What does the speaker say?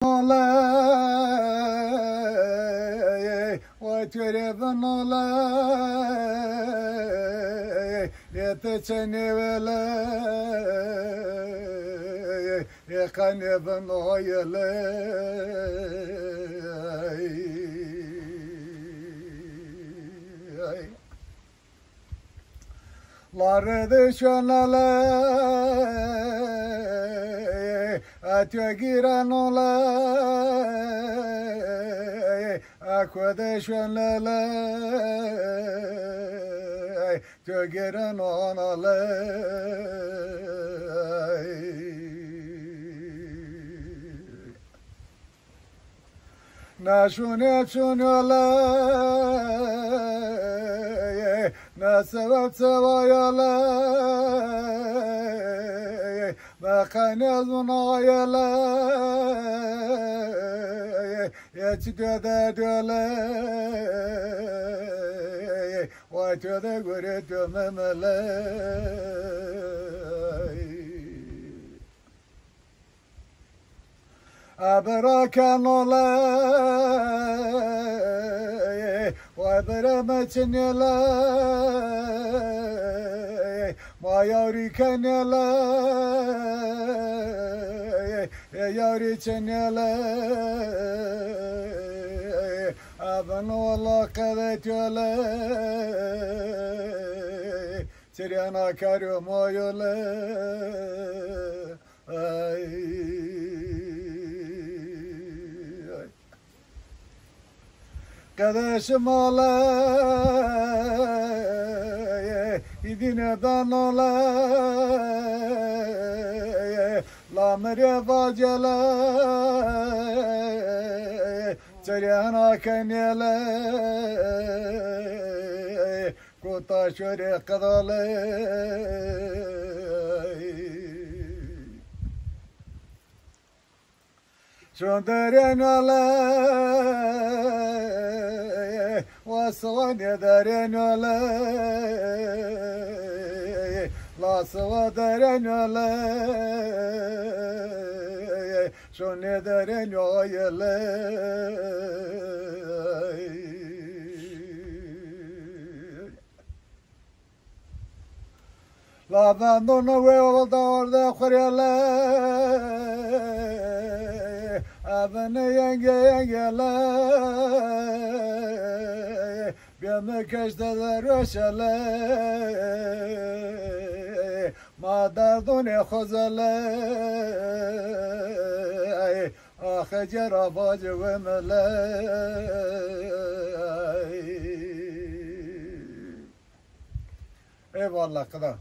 olay, وتربن olay, yeteceni velay, yekanebn oyalay. Lardı şönalay, atıyor giren olay, akvede şönalay, tüyo giren onalay. Naşune çunolay, na sebep sevayalay, bakane zunayalay, yeçide de dölay, vaytede göre dömemelay. Aberakan olay, vayberemeçin elay, mayavriken elay, yavriçin elay, aben ola kadet olay, çirena karım oyolay. Kardeşim olay, idine ben olay, lamere vacelay, çeriyana kenyelay, kuta şöre kadalay. Şönderen olay, vasıvan ederen olay, lasıva deren olay, şön ederen oyalay. La bandona huevo de Jorelay, abone yengelay, bir keşteler röşelay, madardune khozalay, ahacer abacı vemelay. Eyvallah kadar.